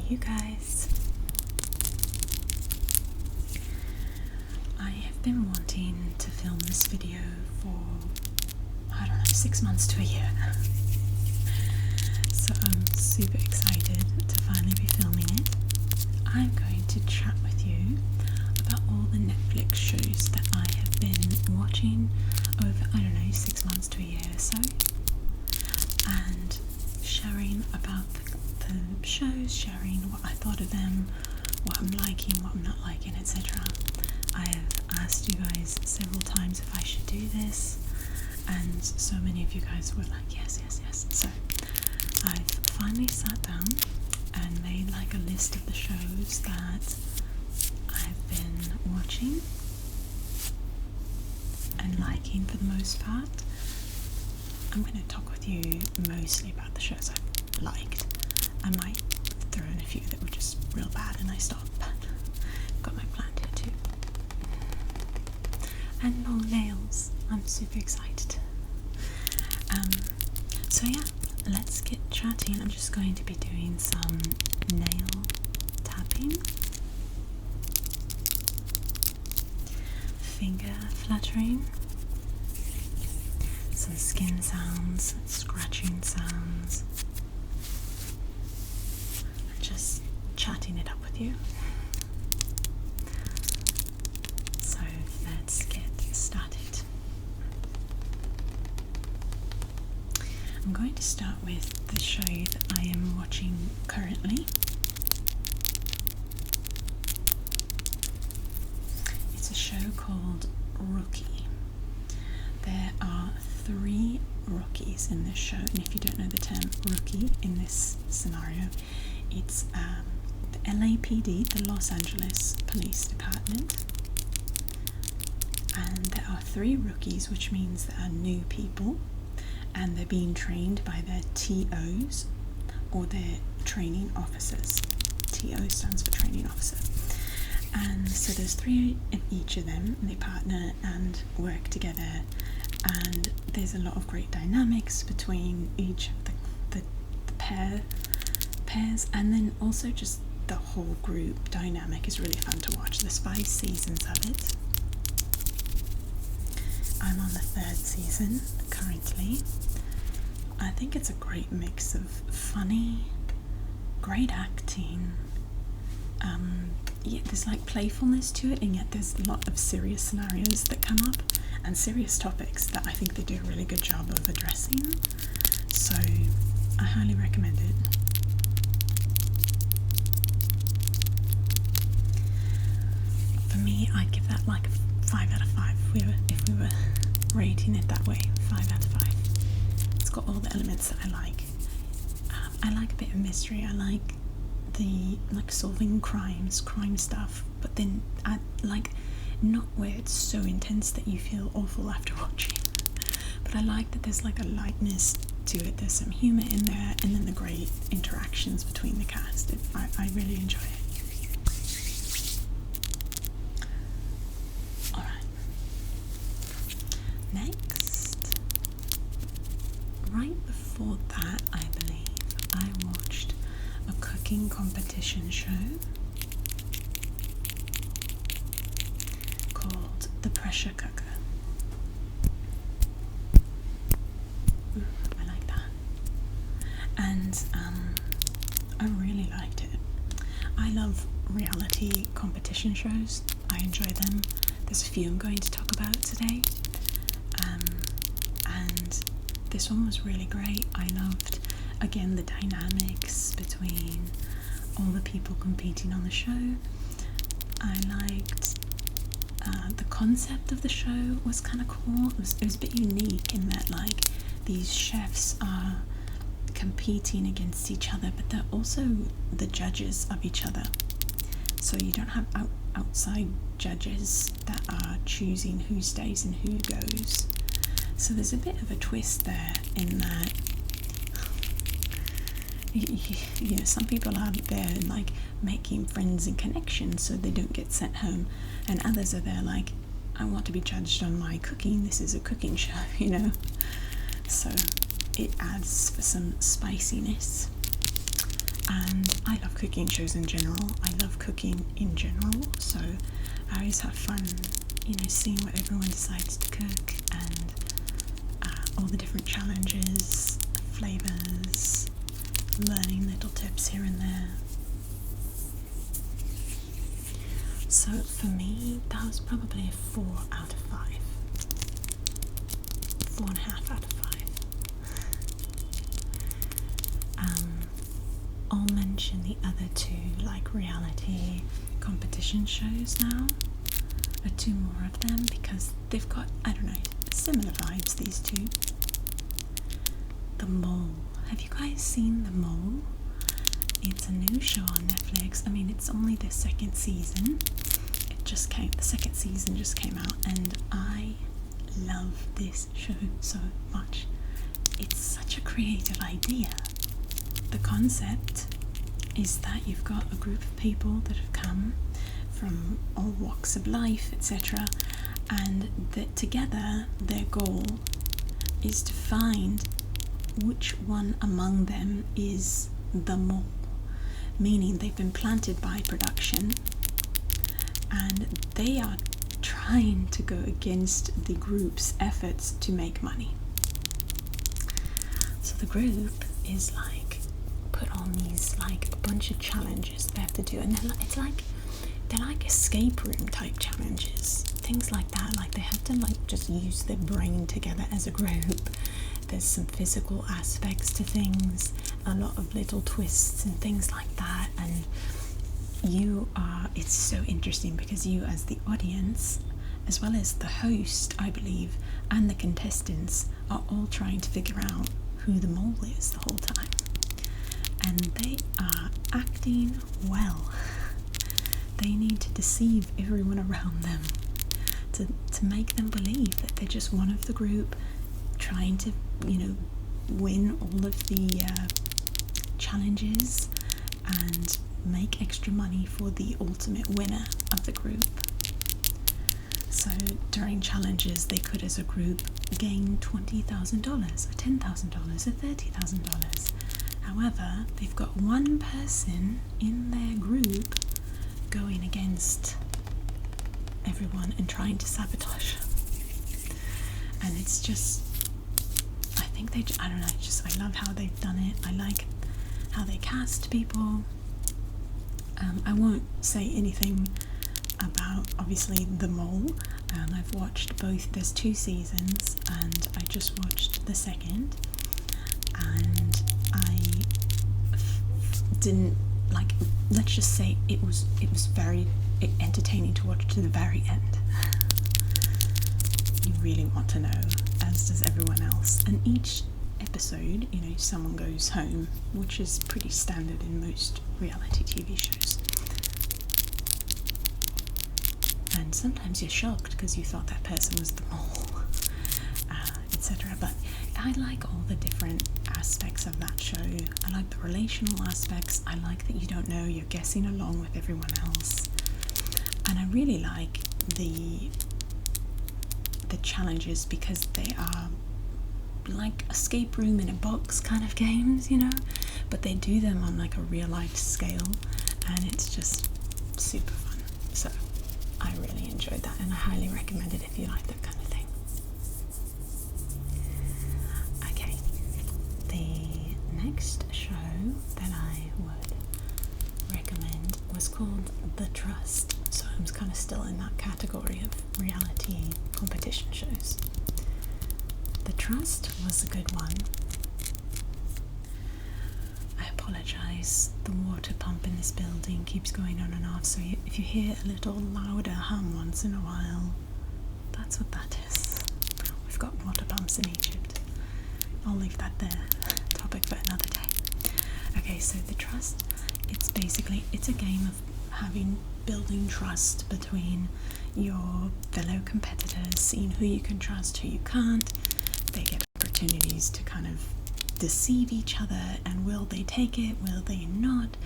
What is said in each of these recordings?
you guys. I have been wanting to film this video for, I don't know, 6 months to a year now. So I'm super excited to finally be filming it. I'm going to chat with you about all the Netflix shows that I have been watching over, I don't know, 6 months to a year or so. And sharing about the shows, sharing what I thought of them, what I'm liking, what I'm not liking, etc. I have asked you guys several times if I should do this, and so many of you guys were like, yes. So I've finally sat down and made like a list of the shows that I've been watching and liking for the most part. I'm going to talk with you mostly about the shows I've liked. I might throw in a few that were just real bad and I stopped, but I've got my plan here too. And long nails. I'm super excited. So yeah, let's get chatting. I'm just going to be doing some nail tapping, finger fluttering, some skin sounds, scratching sounds, and just chatting it up with you. So let's get started. I'm going to start with the show that I am watching currently. It's a show called Rookie. There are 3 rookies in this show, and if you don't know the term rookie in this scenario, it's the LAPD, the Los Angeles Police Department, and there are 3 rookies, which means there are new people, and they're being trained by their TOs or their training officers. TO stands for training officer. And so there's 3 of each of them, and they partner and work together, and there's a lot of great dynamics between each of the pairs, and then also just the whole group dynamic is really fun to watch. There's 5 seasons of it. I'm on the 3rd season currently. I think it's a great mix of funny, great acting, yet there's like playfulness to it, and yet there's a lot of serious scenarios that come up and serious topics that I think they do a really good job of addressing. So I highly recommend it. For me, I'd give that like a 5 out of 5 if we were rating it that way. 5 out of 5. It's got all the elements that I like. I like a bit of mystery. I like the solving crime stuff, but then I like not where it's so intense that you feel awful after watching. But I like that there's like a lightness to it. There's some humour in there, and then the great interactions between the cast. I really enjoy it. Next, right before that, I believe, I watched a cooking competition show called The Pressure Cooker. I like that. And I really liked it. I love reality competition shows. I enjoy them. There's a few I'm going to talk about today. And this one was really great. I loved, again, the dynamics between all the people competing on the show. I liked the concept of the show was kind of cool. It was a bit unique in that like these chefs are competing against each other, but they're also the judges of each other. So you don't have outside judges that are choosing who stays and who goes. So there's a bit of a twist there in that, you know, some people are there like making friends and connections so they don't get sent home, and others are there like, I want to be judged on my cooking, this is a cooking show, you know. So it adds for some spiciness. and I love cooking shows in general. I love cooking in general, so I always have fun, seeing what everyone decides to cook and all the different challenges, flavors, learning little tips here and there. So for me, that was probably a 4 out of 5. 4.5 out of 5. I'll mention the other 2, like reality competition shows now. 2 more of them because they've got, I don't know, similar vibes, these 2. The Mole. Have you guys seen The Mole? It's a new show on Netflix. I mean, it's only the 2nd season. The 2nd season just came out, and I love this show so much. It's such a creative idea. The concept is that you've got a group of people that have come from all walks of life, etc., and that together their goal is to find which one among them is the mole, meaning they've been planted by production and they are trying to go against the group's efforts to make money. So the group is like put on these like a bunch of challenges they have to do, and they're like escape room type challenges, things like that. Like they have to like just use their brain together as a group. There's some physical aspects to things, a lot of little twists and things like that, and it's so interesting because you as the audience, as well as the host, I believe, and the contestants are all trying to figure out who the mole is the whole time. And they are acting well. They need to deceive everyone around them to make them believe that they're just one of the group trying to, win all of the challenges and make extra money for the ultimate winner of the group. So during challenges, they could, as a group, gain $20,000 or $10,000 or $30,000. However, they've got one person in their group going against everyone and trying to sabotage. And it's just, I don't know, I love how they've done it. I like how they cast people. I won't say anything about, obviously, The Mole. I've watched both. There's 2 seasons, and I just watched the 2nd, and I didn't like. Let's just say it was very entertaining to watch to the very end. You really want to know, as does everyone else. And each episode, someone goes home, which is pretty standard in most reality TV shows. And sometimes you're shocked because you thought that person was the mole, etc. But I like all the different aspects of that show. I like the relational aspects. I like that you don't know, you're guessing along with everyone else. And I really like the challenges because they are like escape room in a box kind of games, but they do them on like a real life scale, and it's just super fun. So I really enjoyed that, and I highly recommend it if you like that kind of thing. Okay, the next show that I would recommend was called The Trust. So I'm kind of still in that category of reality competition shows. The Trust was a good one. I apologise, the water pump in this building keeps going on and off, so if you hear a little louder hum once in a while, that's what that is. We've got water pumps in Egypt. I'll leave that there. Topic for another day. Okay, so The Trust, it's a game of building trust between your fellow competitors, seeing who you can trust, who you can't. They get opportunities to kind of deceive each other, and will they take it, will they not?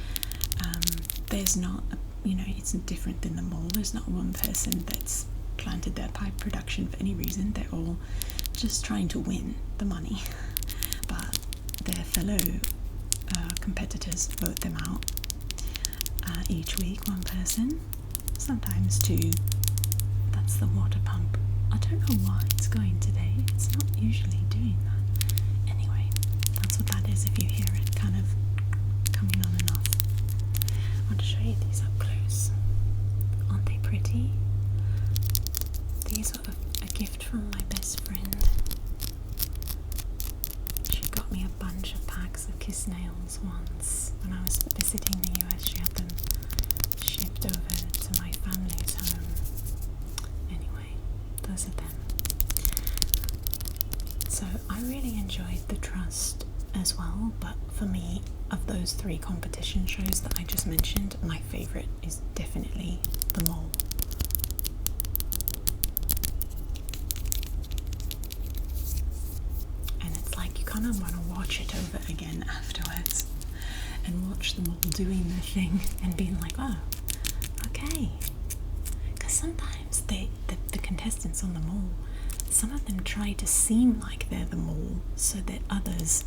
There's not, it's different than The Mole. There's not one person that's planted their pipe production for any reason. They're all just trying to win the money. But their fellow competitors vote them out. Each week, one person, sometimes two. That's the water pump. I don't know why it's going today. It's not usually doing that. Anyway, that's what that is if you hear it kind of coming on and off. I want to show you these up close. Aren't they pretty? These are a gift from my best friend. She got me a bunch of packs of kiss nails once when I was visiting the US. She had them shipped over to my family's home. Anyway, those are them. So I really enjoyed the Trust as well, but for me, of those 3 competition shows that I just mentioned, my favourite is definitely the Mole. And it's like you kind of want to watch it over again afterwards and watch them all doing their thing and being like, oh, okay. Because sometimes the contestants on the Mole, some of them try to seem like they're the Mole so that others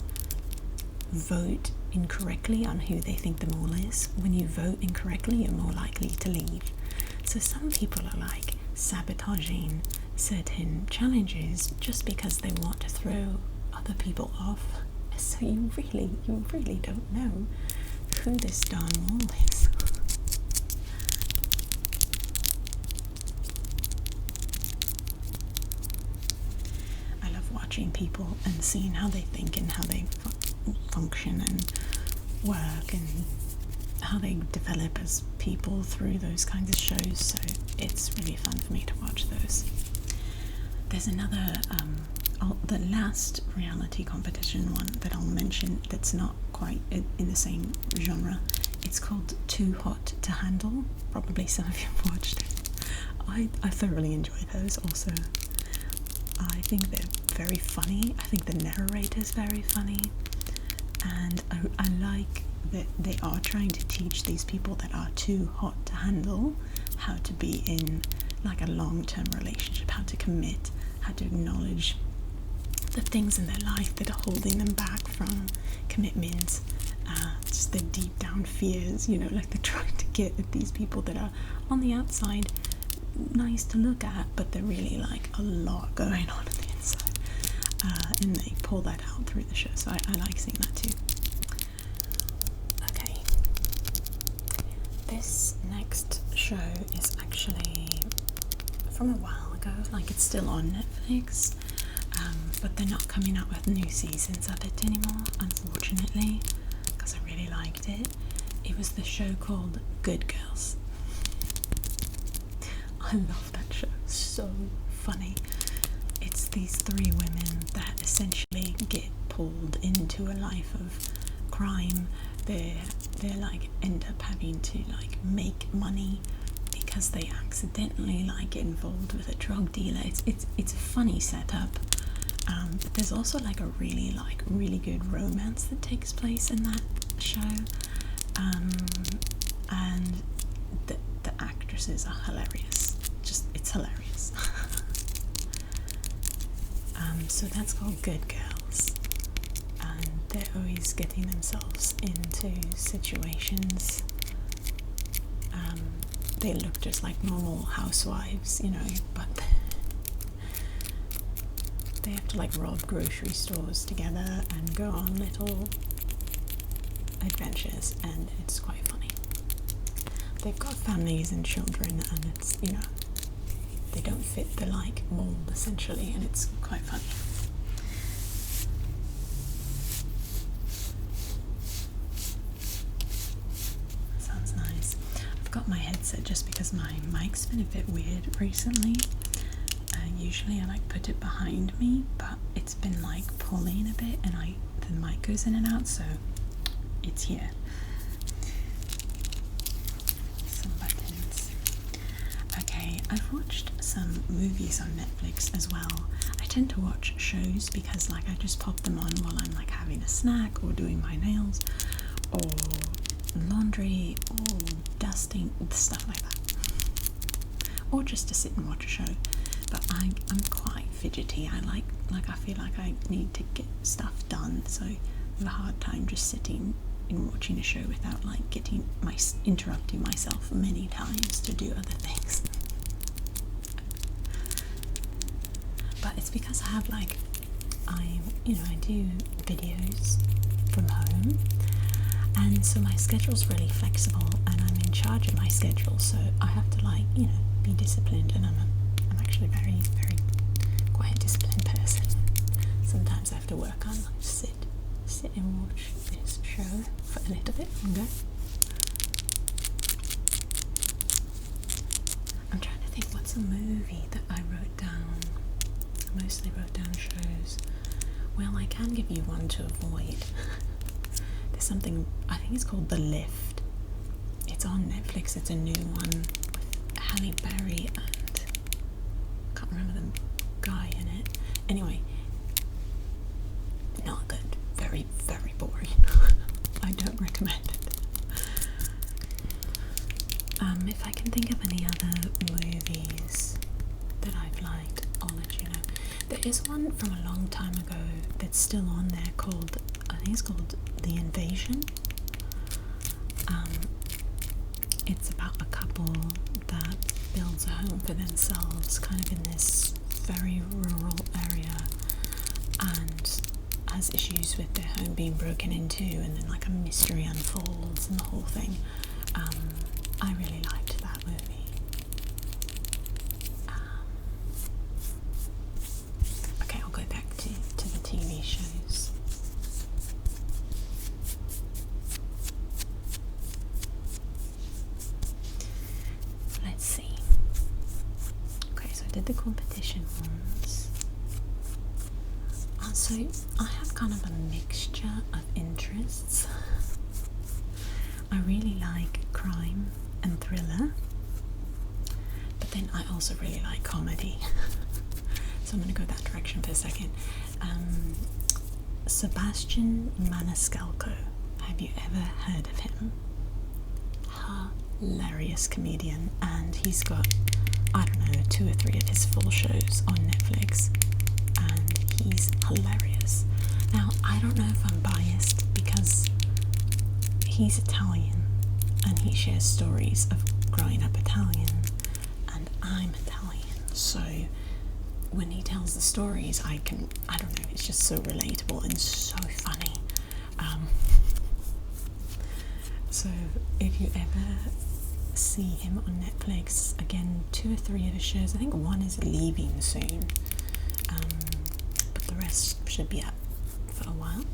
vote incorrectly on who they think the Mole is. When you vote incorrectly, you're more likely to leave. So some people are like sabotaging certain challenges just because they want to throw other people off. So you really don't know who this darn Mole is. I love watching people and seeing how they think and how they function and work and how they develop as people through those kinds of shows, so it's really fun for me to watch those. There's another, the last reality competition one that I'll mention that's not quite in the same genre. It's called Too Hot to Handle. Probably some of you have watched it. I thoroughly enjoy those also. I think they're very funny. I think the narrator's very funny. And I like that they are trying to teach these people that are too hot to handle how to be in like a long-term relationship, how to commit, how to acknowledge the things in their life that are holding them back from commitment, just their deep down fears, you know, like they're trying to get at these people that are on the outside nice to look at, but they're really like a lot going on the inside. And they pull that out through the show, so I like seeing that too. Okay, this next show is actually from a while ago, like it's still on Netflix, but they're not coming out with new seasons of it anymore, unfortunately, because I really liked it. It was the show called Good Girls. I love that show, so funny. It's these 3 women that essentially get pulled into a life of crime. They're like end up having to like make money because they accidentally like get involved with a drug dealer. It's a funny setup, but there's also like a really good romance that takes place in that show, and the actresses are hilarious. It's hilarious. So that's called Good Girls, and they're always getting themselves into situations. They look just like normal housewives, you know, but they have to like rob grocery stores together and go on little adventures, and it's quite funny. They've got families and children, and it's, you know, they don't fit the like mold essentially, and it's quite funny. Sounds nice. I've got my headset just because my mic's been a bit weird recently. Usually I like put it behind me, but it's been like pulling a bit, and the mic goes in and out, so it's here. Some buttons. Okay, I've watched some movies on Netflix as well. I tend to watch shows because like I just pop them on while I'm like having a snack or doing my nails or laundry or dusting, stuff like that, or just to sit and watch a show. But I'm quite fidgety. I feel like I need to get stuff done, so I have a hard time just sitting in watching a show without like interrupting myself many times to do other things. But it's because I have like I do videos from home, and so my schedule's really flexible and I'm in charge of my schedule, so I have to like be disciplined, and I'm actually very quite a disciplined person. Sometimes I have to work on like sit and watch this show for a little bit longer. I'm trying to think what's a movie that I wrote down. I mostly wrote down shows. Well, I can give you one to avoid. There's something, I think it's called The Lift. It's on Netflix. It's a new one with Halle Berry and I can't remember the guy in it. Anyway, not good. Very, very boring. I don't recommend it. If I can think of any other movies that I've liked, I'll let you know. There is one from a long time ago that's still on there called, I think it's called The Invasion. It's about a couple that builds a home for themselves kind of in this very rural area and has issues with their home being broken into, and then like a mystery unfolds and the whole thing. I really liked that movie. Okay, I'll go back to the TV shows. Let's see. Okay, so I did the competition ones. So I have kind of a mixture of interests. I really like crime and thriller, but then I also really like comedy. So I'm going to go that direction for a second. Sebastian Maniscalco. Have you ever heard of him? Hilarious comedian, and he's got, I don't know, 2 or 3 of his full shows on Netflix, and he's hilarious. Now, I don't know if I'm biased because he's Italian and he shares stories of growing up Italian, and I'm Italian, so when he tells the stories, I don't know, it's just so relatable and so funny. So if you ever see him on Netflix, again, 2 or 3 of his shows, I think one is leaving soon, but the rest should be up for a while.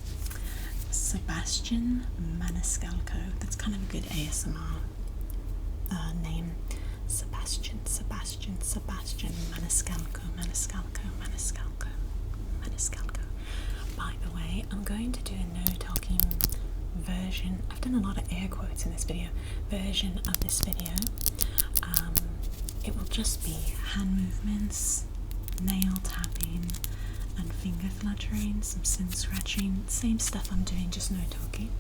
Sebastian Maniscalco, that's kind of a good ASMR name. Sebastian Maniscalco. By the way, I'm going to do a no talking version. I've done a lot of air quotes in this video. Version of this video. It will just be hand movements, nail tapping, and finger fluttering, some sim scratching, same stuff I'm doing, just no talking.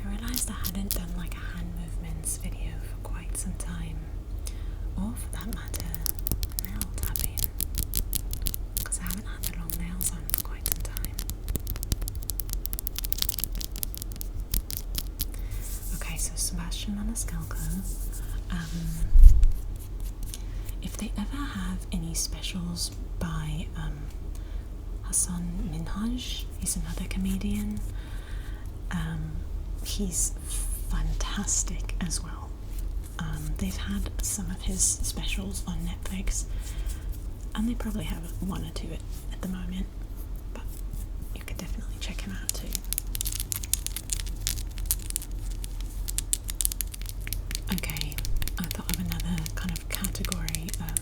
I realised I hadn't done like a hand movements video for quite some time, or for that matter, nail tapping, because I haven't had the long nails on for quite some time. Okay, so Sebastian Maniscalco, if they ever have any specials by Hassan Minhaj, he's another comedian. He's fantastic as well. They've had some of his specials on Netflix, and they probably have 1 or 2 at the moment, but you could definitely check him out too. Okay, I thought of another kind of category of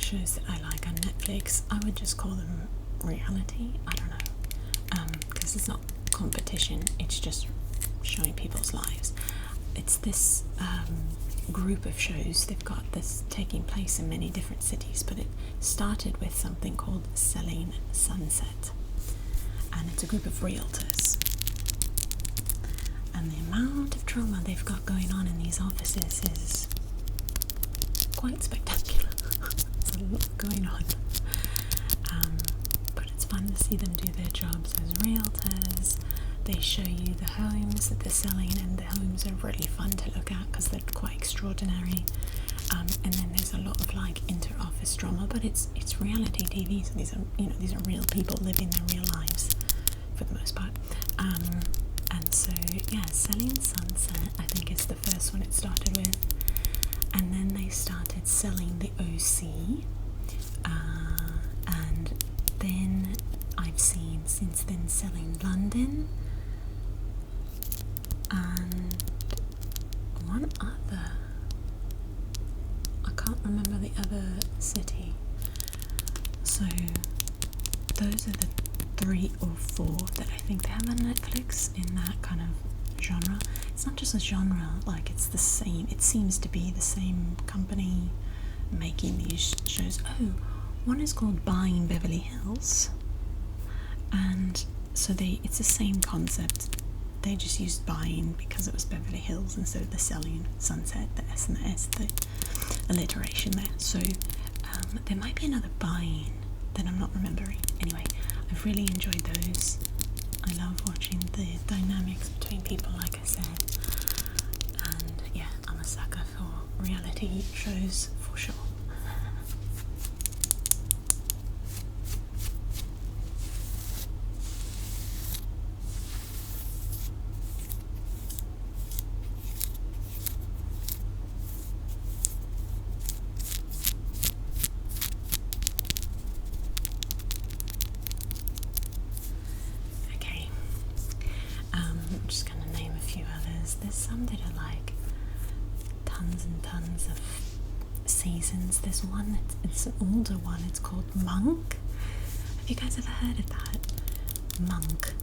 shows that I like on Netflix. I would just call them reality. I don't know, because it's not competition, it's just showing people's lives. It's this group of shows. They've got this taking place in many different cities, but it started with something called Selling Sunset, and it's a group of realtors. And the amount of drama they've got going on in these offices is quite spectacular. There's a lot going on, but it's it's fun to see them do their jobs as realtors. They show you the homes that they're selling, and the homes are really fun to look at because they're quite extraordinary. And then there's a lot of like inter-office drama, but it's reality TV, so these are real people living their real lives for the most part. And so yeah, Selling Sunset I think is the first one it started with, and then they started selling the OC, and then I've seen since then Selling London and one other. I can't remember the other city. So those are the 3 or 4 that I think they have on Netflix in that kind of genre. It's not just a genre, like it's the same, it seems to be the same company making these shows. Oh, one is called Buying Beverly Hills, and so it's the same concept. They just used buying because it was Beverly Hills instead of the Selling Sunset, the S and the S, the alliteration there. So there might be another Buying that I'm not remembering. Anyway, I've really enjoyed those. I love watching the dynamics between people, like I said. And yeah, I'm a sucker for reality shows for sure. There's some that are like tons and tons of seasons. There's one, it's an older one, it's called Monk. Have you guys ever heard of that? Monk.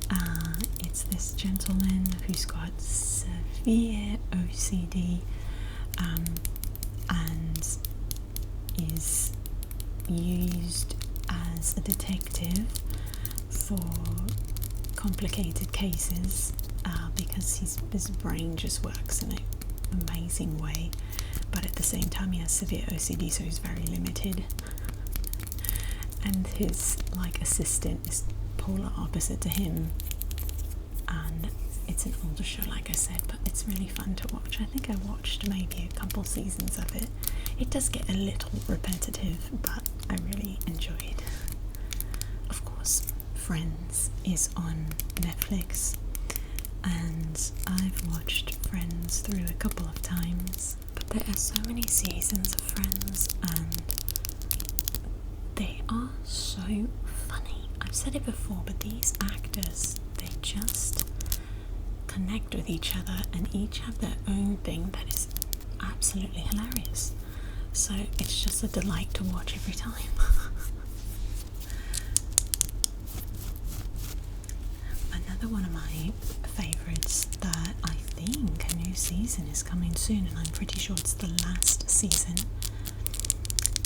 It's this gentleman who's got severe OCD and is used as a detective for complicated cases. Because his brain just works in an amazing way, but at the same time he has severe OCD, so he's very limited. And his like assistant is polar opposite to him, and it's an older show, like I said, but it's really fun to watch. I think I watched maybe a couple seasons of it. It does get a little repetitive, but I really enjoy it. Of course, Friends is on Netflix, and I've watched Friends through a couple of times, but there are so many seasons of Friends and they are so funny. I've said it before, but these actors, they just connect with each other and each have their own thing that is absolutely hilarious. So it's just a delight to watch every time. Another one of my favourites that I think a new season is coming soon, and I'm pretty sure it's the last season.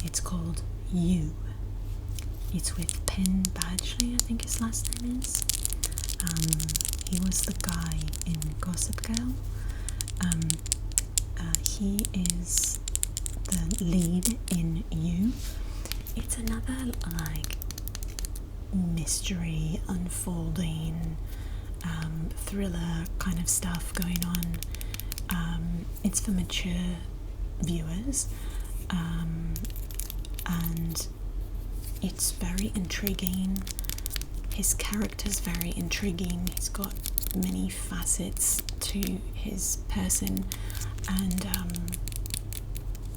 It's called You. It's with Penn Badgley, I think his last name is. He was the guy in Gossip Girl. He is the lead in You. It's another like mystery unfolding thriller kind of stuff going on. It's for mature viewers, and it's very intriguing. His character's very intriguing. He's got many facets to his person, and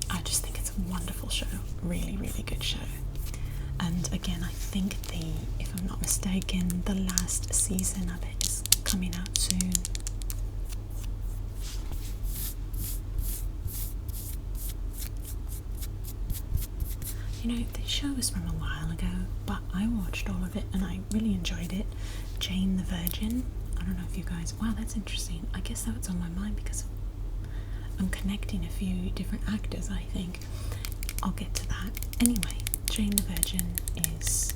I just think it's a wonderful show. Really, really good show. And again, I think if I'm not mistaken, the last season of it is coming out soon. You know, this show was from a while ago, but I watched all of it and I really enjoyed it. Jane the Virgin. I don't know if you guys... Wow, that's interesting. I guess that's on my mind because I'm connecting a few different actors, I think. I'll get to that. Anyway, Jane the Virgin is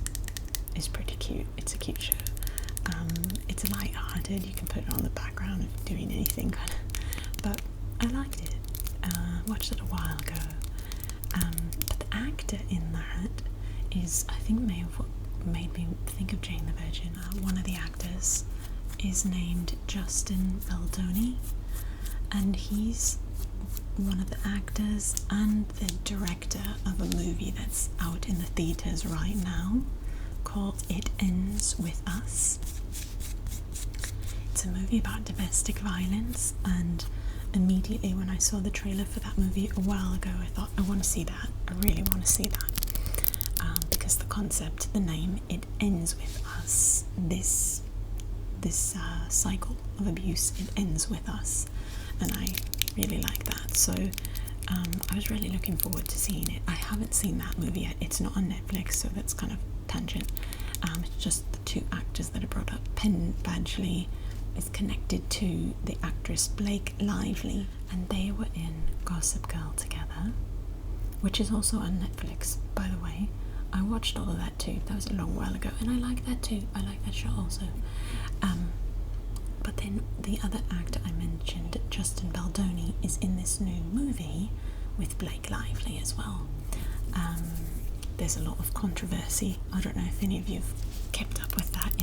pretty cute. It's a cute show. It's light-hearted. You can put it on the background if you're doing anything, but I liked it. Watched it a while ago. But the actor in that is, I think, may have made me think of Jane the Virgin. One of the actors is named Justin Baldoni, and he's one of the actors and the director of a movie that's out in the theaters right now called It Ends With Us. It's a movie about domestic violence, and immediately when I saw the trailer for that movie a while ago, I thought, I want to see that. I really want to see that. Because the concept, the name, It Ends With Us, this cycle of abuse, it ends with us, and I really like that. So I was really looking forward to seeing it. I haven't seen that movie yet. It's not on Netflix, so that's kind of tangent. It's just the two actors that are brought up. Penn Badgley is connected to the actress Blake Lively, and they were in Gossip Girl together, which is also on Netflix, by the way. I watched all of that too. That was a long while ago, and I like that too. I like that show also. But then the other actor I mentioned, Justin Baldoni, is in this new movie with Blake Lively as well. There's a lot of controversy. I don't know if any of you've kept up with that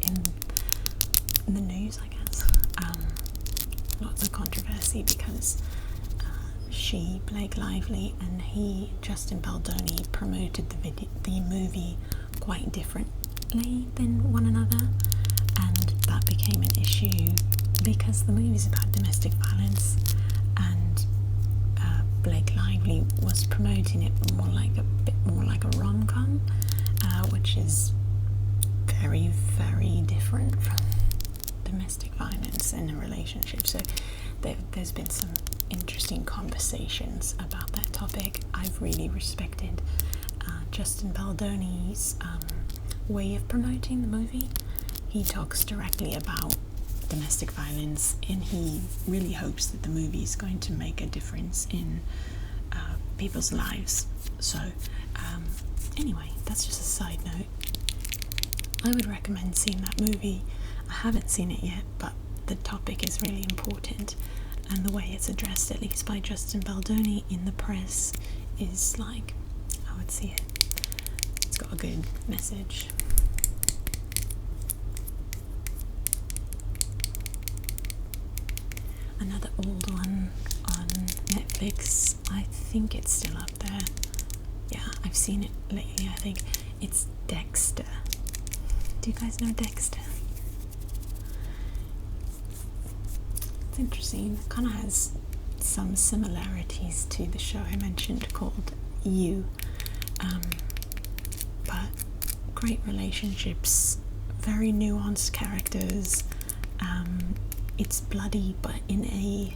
in the news, I guess. Lots of controversy because Blake Lively, and Justin Baldoni, promoted the movie quite differently than one another, and that became an issue because the movie's about domestic violence, and Blake Lively was promoting it a bit more like a rom-com, which is very, very different from domestic violence in a relationship. So there's been some interesting conversations about that topic. I've really respected Justin Baldoni's way of promoting the movie. He talks directly about domestic violence, and he really hopes that the movie is going to make a difference in people's lives. So anyway, that's just a side note. I would recommend seeing that movie. I haven't seen it yet, but the topic is really important, and the way it's addressed, at least by Justin Baldoni in the press, is like, I would see it. It's got a good message. Another old one on Netflix, I think it's still up there. Yeah, I've seen it lately, I think. It's Dexter. Do you guys know Dexter? It's interesting. It kind of has some similarities to the show I mentioned called You. But great relationships, very nuanced characters. It's bloody, but in a,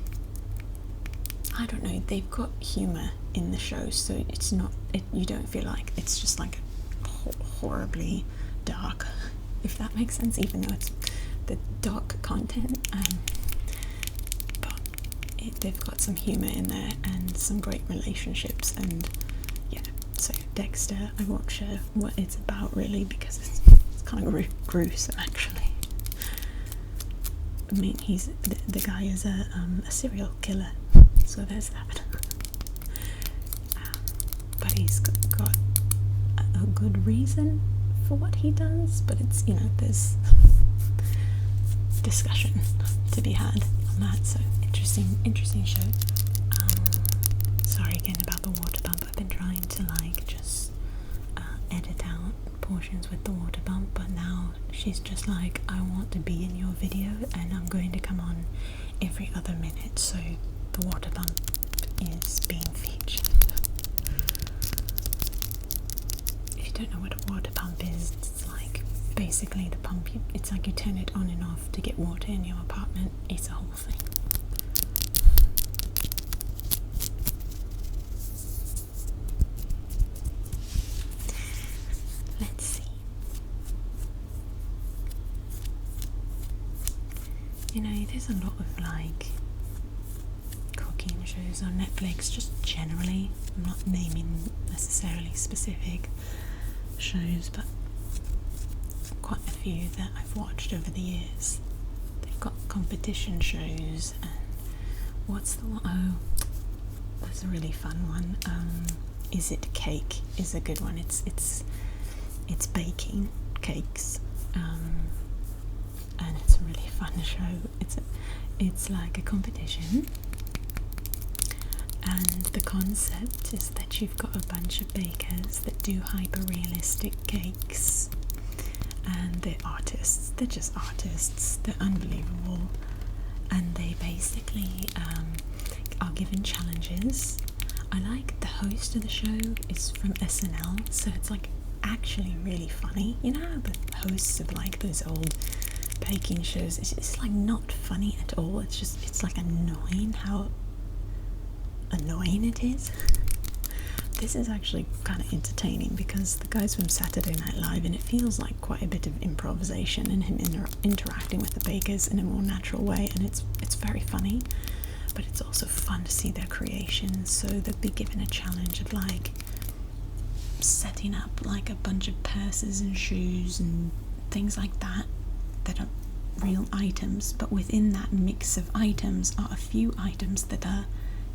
I don't know, they've got humour in the show, so it's not, you don't feel like it's just like horribly dark, if that makes sense, even though it's the dark content. But they've got some humour in there and some great relationships, and yeah, so Dexter, I watch what it's about really, because it's kind of gruesome actually. I mean, the guy is a serial killer, so there's that. But he's got a good reason for what he does, but it's, there's discussion to be had on that, so interesting show. Sorry again about the water bump. I've been trying to just edit out portions with the water bump, but now she's just like, I want to be in your video and I'm going to come on every other minute, so the water bump is being featured. If you don't know what a water pump is, it's like basically the pump, it's like you turn it on and off to get water in your apartment. It's a whole thing. Let's see. There's a lot of cooking shows on Netflix, just generally. I'm not naming necessarily specific shows, but quite a few that I've watched over the years. They've got competition shows, and what's the one? Oh, that's a really fun one. Is It Cake is a good one. It's it's baking cakes, and it's a really fun show. It's like a competition, and the concept is that you've got a bunch of bakers that do hyper realistic cakes, and they're artists. They're just artists. They're unbelievable, and they basically are given challenges. I like the host of the show is from SNL, so it's like actually really funny. You know how the hosts of like those old baking shows, it's like not funny at all. It's like annoying how annoying it is. This is actually kind of entertaining because the guy's from Saturday Night Live, and it feels like quite a bit of improvisation and him interacting with the bakers in a more natural way, and it's very funny, but it's also fun to see their creations. So they'll be given a challenge of like setting up like a bunch of purses and shoes and things like that that are real items, but within that mix of items are a few items that are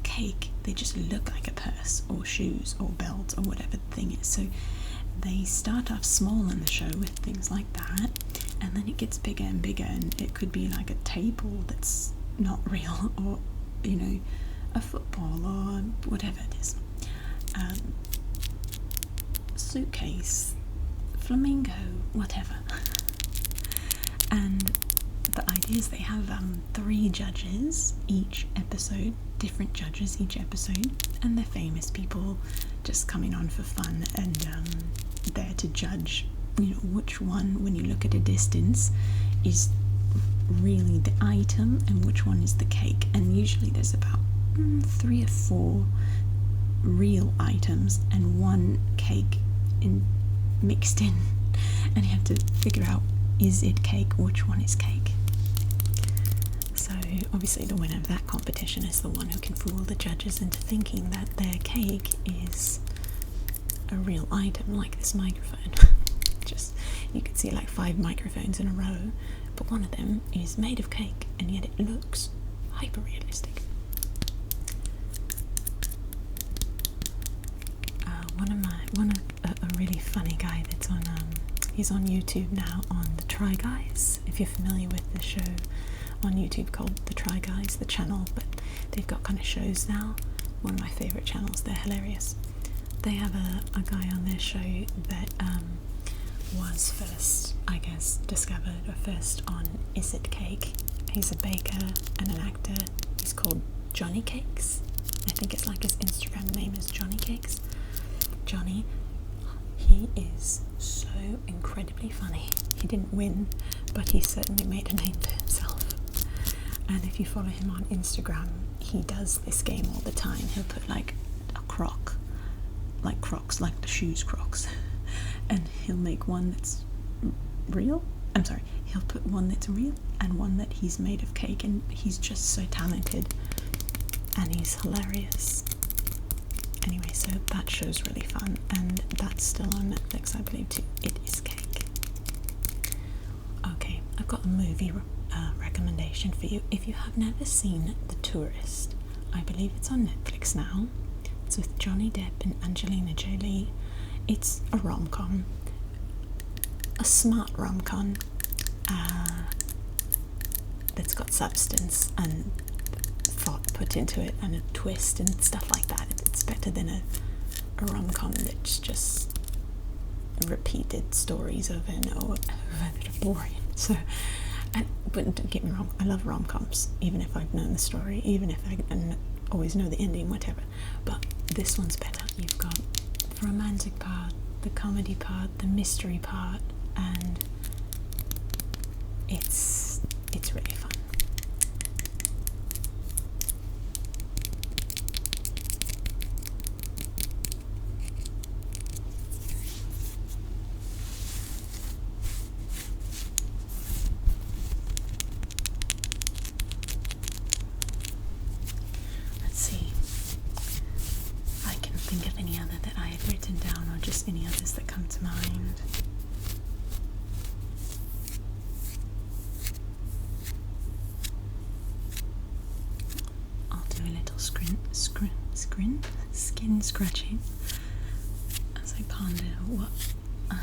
cake. They just look like a purse or shoes or belt or whatever the thing is. So they start off small in the show with things like that, and then it gets bigger and bigger, and it could be like a table that's not real, or you know, a football or whatever it is, suitcase, flamingo, whatever. And the idea is they have 3 judges each episode, different judges each episode, and they're famous people just coming on for fun, and there to judge, you know, which one, when you look at a distance, is really the item and which one is the cake. And usually there's about 3 or 4 real items and 1 cake mixed in, and you have to figure out, is it cake, which one is cake. So obviously the winner of that competition is the one who can fool the judges into thinking that their cake is a real item, like this microphone. Just, you could see like 5 microphones in a row, but one of them is made of cake, and yet it looks hyper realistic. A really funny guy that's on he's on YouTube now, on The Try Guys, if you're familiar with the show on YouTube called The Try Guys, the channel, but they've got kind of shows now. One of my favourite channels, they're hilarious. They have a guy on their show that was first, I guess, discovered, or first on Is It Cake. He's a baker and an actor. He's called Johnny Cakes. I think it's like his Instagram name is Johnny Cakes. Johnny, he is so incredibly funny. He didn't win, but he certainly made a name for himself. And if you follow him on Instagram, he does this game all the time. He'll put like a croc, like Crocs, like the shoes Crocs, and he'll make one that's real. I'm sorry, he'll put one that's real and one that he's made of cake, and he's just so talented and he's hilarious. Anyway, so that show's really fun, and that's still on Netflix, I believe, too. It Is Cake. Okay, I've got a movie recommendation for you. If you have never seen The Tourist, I believe it's on Netflix now. It's with Johnny Depp and Angelina Jolie. It's a rom-com, a smart rom-com that's got substance and thought put into it, and a twist and stuff like that. It's better than a rom-com that's just repeated stories over and over that are boring. So, but don't get me wrong, I love rom-coms, even if I've known the story, even if I always know the ending, whatever. But this one's better. You've got the romantic part, the comedy part, the mystery part, and it's really fun. Think of any other that I had written down, or just any others that come to mind. I'll do a little skin scratching as I ponder what I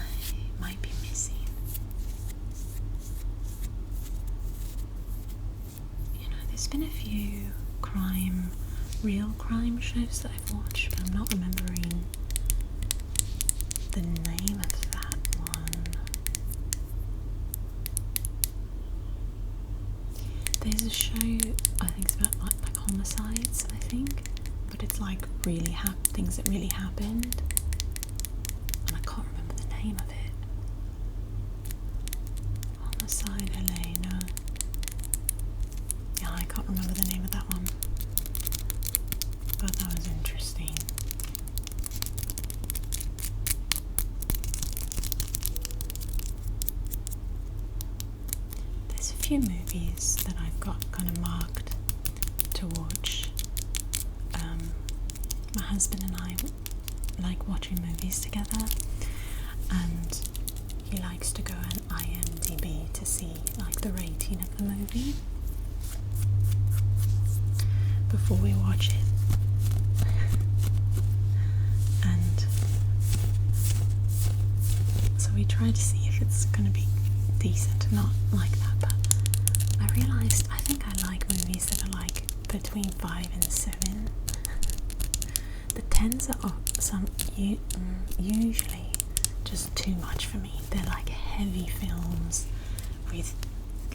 there's been a few real crime shows that I've watched, but I'm not remembering the name of that one. There's a show, I think it's about like homicides, I think, but it's like really things that really happened, and I can't remember the name of it. Homicide Elena. Yeah, I can't remember the name of that one, but that was interesting. There's a few movies that I've got kind of marked to watch. My husband and I like watching movies together, and he likes to go on IMDb to see like the rating of the movie before we watch it. And so we try to see if it's going to be decent or not like that, but I realised I think I like movies that are like between 5 and 7. The 10s are usually just too much for me. They're like heavy films with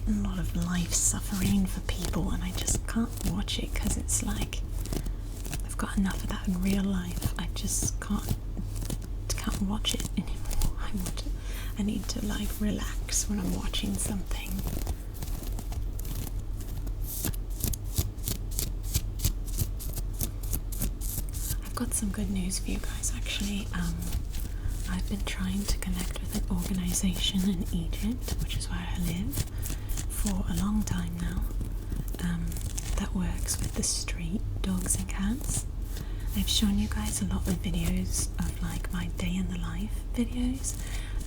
a lot of life suffering for people, and I just can't watch it because it's like I've got enough of that in real life. I just can't watch it anymore. I need to like relax when I'm watching something. I've got some good news for you guys actually. I've been trying to connect with an organisation in Egypt, which is where I live, for a long time now, that works with the street dogs and cats. I've shown you guys a lot of videos of like my day in the life videos,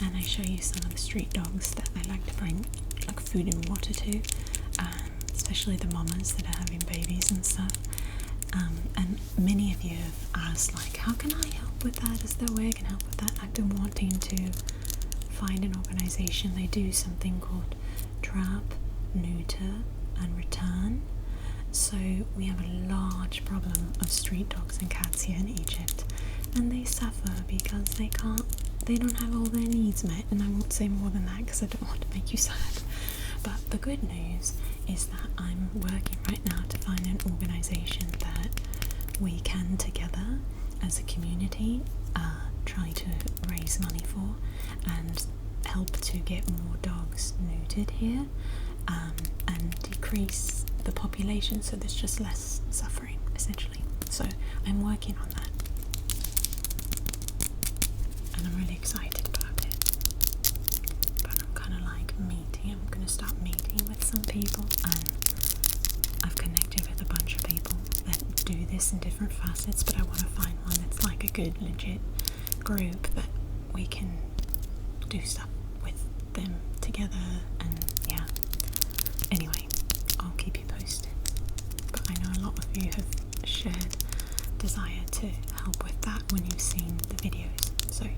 and I show you some of the street dogs that I like to bring like food and water to, especially the mamas that are having babies and stuff. And many of you have asked like, how can I help with that? Is there a way I can help with that? I've been wanting to find an organisation. They do something called trap, neuter and return. So we have a large problem of street dogs and cats here in Egypt, and they suffer because they don't have all their needs met. And I won't say more than that because I don't want to make you sad. But the good news is that I'm working right now to find an organisation that we can together as a community try to raise money for and help to get more dogs neutered here, and decrease the population so there's just less suffering essentially. So I'm working on that, and I'm really excited about it. But I'm kind of like I'm going to start meeting with some people, and I've connected with a bunch of people that do this in different facets, but I want to find one that's like a good legit group that we can do stuff with them together. And yeah, anyway, I'll keep you posted. But I know a lot of you have shared desire to help with that when you've seen the videos, so yeah.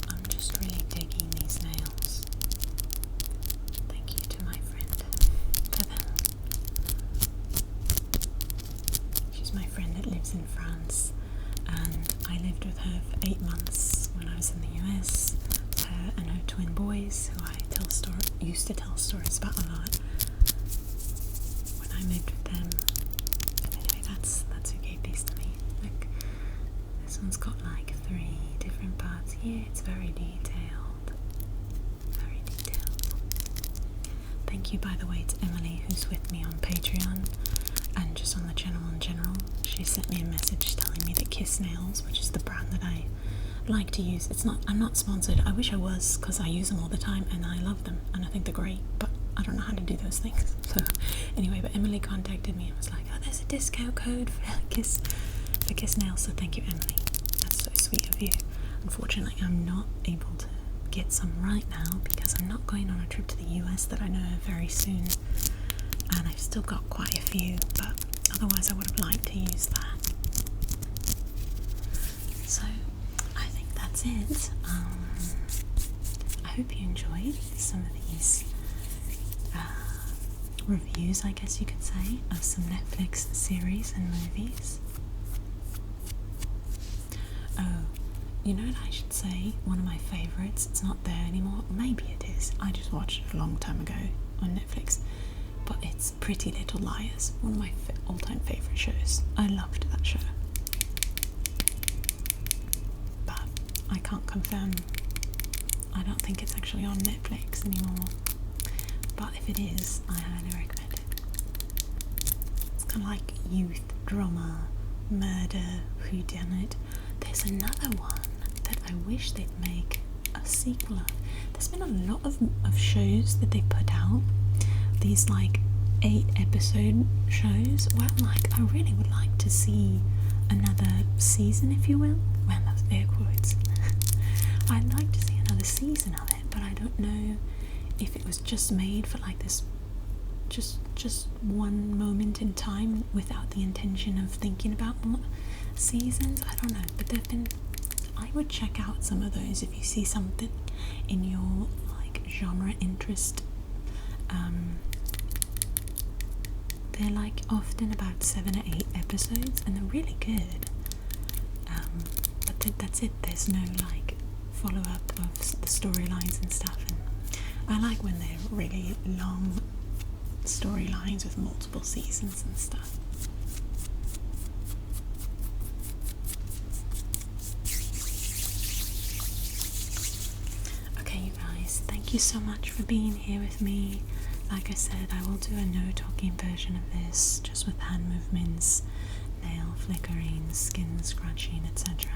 I'm just really digging these nails. Thank you to my friend for them. She's my friend that lives in France, and I lived with her for 8 months when I was in the US. Her and her twin boys, who I used to tell stories about a lot when I lived with them. And anyway, that's who gave these to me. Like, this one's got like 3 different parts here. It's very detailed. Very detailed. Thank you, by the way, to Emily, who's with me on Patreon and just on the channel in general. She sent me a message telling me that Kiss Nails, which is the brand that I like to use, I'm not sponsored. I wish I was, because I use them all the time and I love them and I think they're great, but I don't know how to do those things. So anyway, but Emily contacted me and was like, oh, there's a discount code for Kiss Nails, so thank you, Emily. That's so sweet of you. Unfortunately, I'm not able to get some right now because I'm not going on a trip to the US that I know of very soon, and I've still got quite a few, but otherwise I would have liked to use that. So I think that's it. I hope you enjoyed some of these reviews, I guess you could say, of some Netflix series and movies. Oh, you know what I should say? One of my favourites, it's not there anymore, maybe it is, I just watched it a long time ago on Netflix, but it's Pretty Little Liars, one of my all-time favourite shows. I loved that show. But I can't confirm, I don't think it's actually on Netflix anymore. But if it is, I highly recommend it. It's kind of like youth drama, murder, whodunit. There's another one that I wish they'd make a sequel of. There's been a lot of shows that they put out, these like 8-episode shows, where I'm like, I really would like to see another season, if you will. Well, that's air quotes. I'd like to see another season of it, but I don't know if it was just made for like this just one moment in time without the intention of thinking about more seasons. I don't know, but I would check out some of those if you see something in your like genre interest. They're like often about 7 or 8 episodes and they're really good, but that's it. There's no like follow-up of the storylines and stuff, and I like when they're really long storylines with multiple seasons and stuff. Okay, you guys, thank you so much for being here with me. Like I said, I will do a no talking version of this, just with hand movements, nail flickering, skin scratching, etc.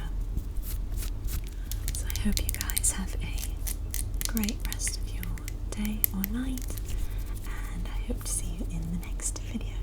So I hope you guys have a great rest of your day or night, and I hope to see you in the next video.